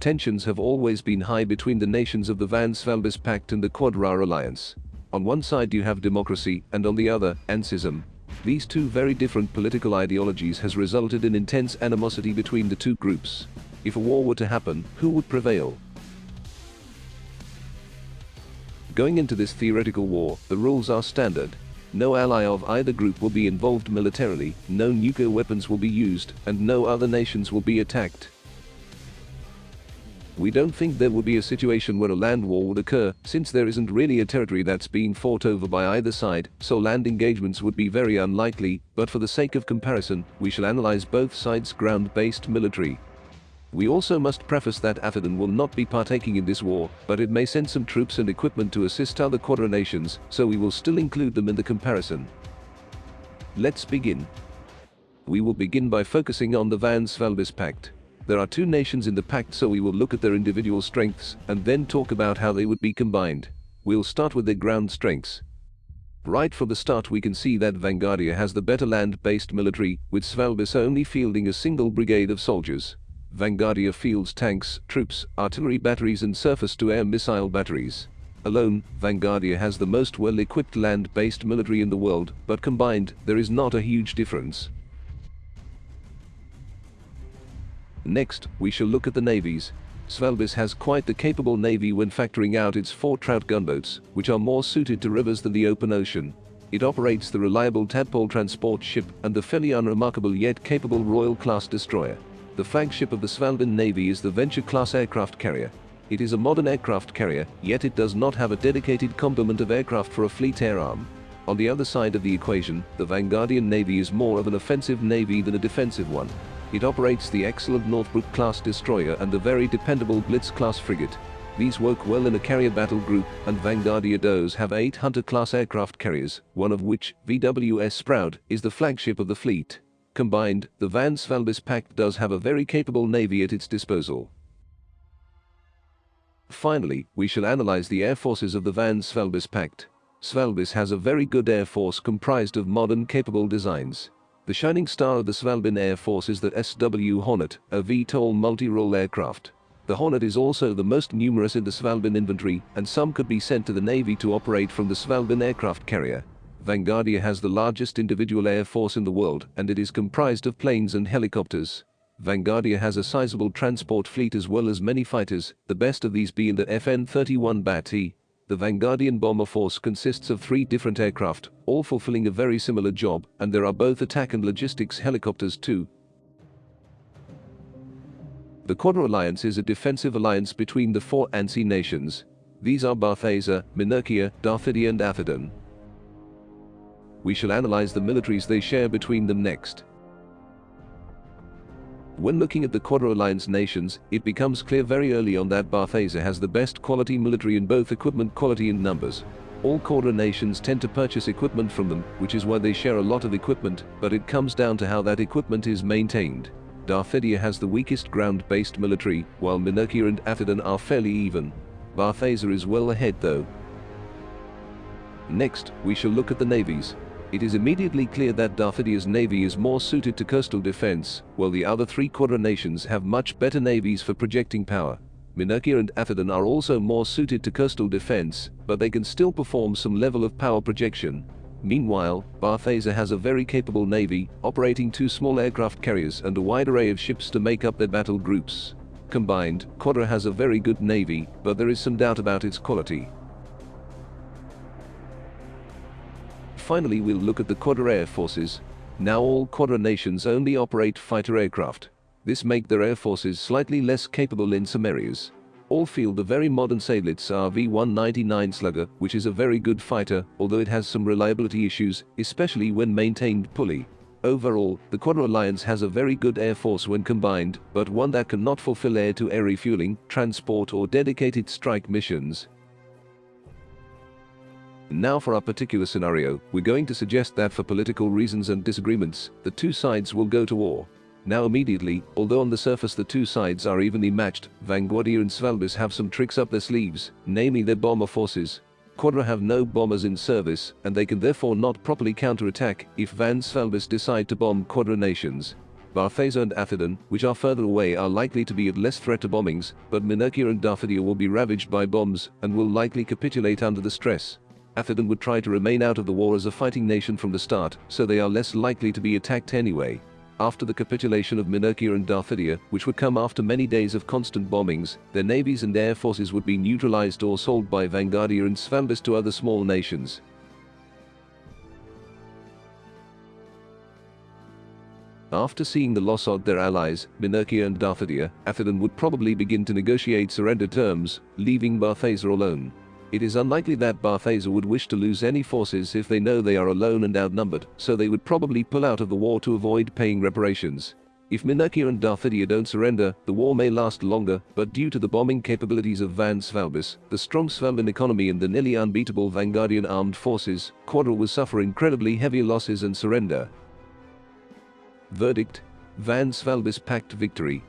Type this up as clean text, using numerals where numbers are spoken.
Tensions have always been high between the nations of the VanSvalbis Pact and the Quadra alliance. On one side you have democracy, and on the other, anarchism. These two very different political ideologies has resulted in intense animosity between the two groups. If a war were to happen, who would prevail? Going into this theoretical war, the rules are standard. No ally of either group will be involved militarily, no nuclear weapons will be used, and no other nations will be attacked. We don't think there will be a situation where a land war would occur, since there isn't really a territory that's being fought over by either side, so land engagements would be very unlikely, but for the sake of comparison, we shall analyze both sides' ground-based military. We also must preface that Atherton will not be partaking in this war, but it may send some troops and equipment to assist other Quadra nations, so we will still include them in the comparison. Let's begin. We will begin by focusing on the VanSvalbis Pact. There are two nations in the pact, so we will look at their individual strengths, and then talk about how they would be combined. We'll start with their ground strengths. Right from the start we can see that Vanguardia has the better land-based military, with Svalbis only fielding a single brigade of soldiers. Vanguardia fields tanks, troops, artillery batteries and surface-to-air missile batteries. Alone, Vanguardia has the most well-equipped land-based military in the world, but combined, there is not a huge difference. Next, we shall look at the navies. Svalbis has quite the capable navy when factoring out its 4 Trout gunboats, which are more suited to rivers than the open ocean. It operates the reliable Tadpole transport ship and the fairly unremarkable yet capable Royal-class destroyer. The flagship of the Svalbin Navy is the Venture-class aircraft carrier. It is a modern aircraft carrier, yet it does not have a dedicated complement of aircraft for a fleet air arm. On the other side of the equation, the Vanguardian Navy is more of an offensive navy than a defensive one. It operates the excellent Northbrook-class destroyer and the very dependable Blitz-class frigate. These work well in a carrier battle group, and Vanguardia does have 8 Hunter-class aircraft carriers, one of which, VWS Sprout, is the flagship of the fleet. Combined, the VanSvalbis Pact does have a very capable navy at its disposal. Finally, we shall analyze the air forces of the VanSvalbis Pact. Svalbis has a very good air force comprised of modern capable designs. The shining star of the Svalbin Air Force is the SW Hornet, a VTOL multi-role aircraft. The Hornet is also the most numerous in the Svalbin inventory, and some could be sent to the Navy to operate from the Svalbin aircraft carrier. Vanguardia has the largest individual air force in the world, and it is comprised of planes and helicopters. Vanguardia has a sizable transport fleet as well as many fighters, the best of these being the FN-31 Bat-E. The Vanguardian bomber force consists of 3 different aircraft, all fulfilling a very similar job, and there are both attack and logistics helicopters too. The Quadra alliance is a defensive alliance between the 4 ANSI nations. These are Barthesa, Minurkia, Darthidia and Atherton. We shall analyze the militaries they share between them next. When looking at the Quadra Alliance nations, it becomes clear very early on that Barthesa has the best quality military in both equipment quality and numbers. All Quadra nations tend to purchase equipment from them, which is why they share a lot of equipment, but it comes down to how that equipment is maintained. Darthidia has the weakest ground-based military, while Minurkia and Atherton are fairly even. Barthesa is well ahead though. Next, we shall look at the navies. It is immediately clear that Darthidia's navy is more suited to coastal defense, while the other 3 Quadra nations have much better navies for projecting power. Minurkia and Atherton are also more suited to coastal defense, but they can still perform some level of power projection. Meanwhile, Barthesa has a very capable navy, operating 2 small aircraft carriers and a wide array of ships to make up their battle groups. Combined, Quadra has a very good navy, but there is some doubt about its quality. Finally, we'll look at the Quadra air forces. Now all Quadra nations only operate fighter aircraft. This makes their air forces slightly less capable in some areas. All field the very modern Seydlitz RV-199 Slugger, which is a very good fighter, although it has some reliability issues, especially when maintained poorly. Overall, the Quadra Alliance has a very good air force when combined, but one that cannot fulfill air-to-air refueling, transport or dedicated strike missions. Now for our particular scenario, we're going to suggest that for political reasons and disagreements, the 2 sides will go to war. Now immediately, although on the surface the 2 sides are evenly matched, Vanguardia and Svalbis have some tricks up their sleeves, namely their bomber forces. Quadra have no bombers in service, and they can therefore not properly counterattack if VanSvalbis decide to bomb Quadra nations. Barthesa and Athodon, which are further away, are likely to be of less threat to bombings, but Minakia and Darthadia will be ravaged by bombs and will likely capitulate under the stress. Athodon would try to remain out of the war as a fighting nation from the start, so they are less likely to be attacked anyway. After the capitulation of Minakia and Darthadia, which would come after many days of constant bombings, their navies and air forces would be neutralized or sold by Vanguardia and Svalbis to other small nations. After seeing the loss of their allies, Minakia and Darthadia, Athodon would probably begin to negotiate surrender terms, leaving Barthesa alone. It is unlikely that Barthesa would wish to lose any forces if they know they are alone and outnumbered, so they would probably pull out of the war to avoid paying reparations. If Minakia and Darthadia don't surrender, the war may last longer, but due to the bombing capabilities of VanSvalbis, the strong Svalbin economy and the nearly unbeatable Vanguardian armed forces, Quadra will suffer incredibly heavy losses and surrender. Verdict: VanSvalbis Pact victory.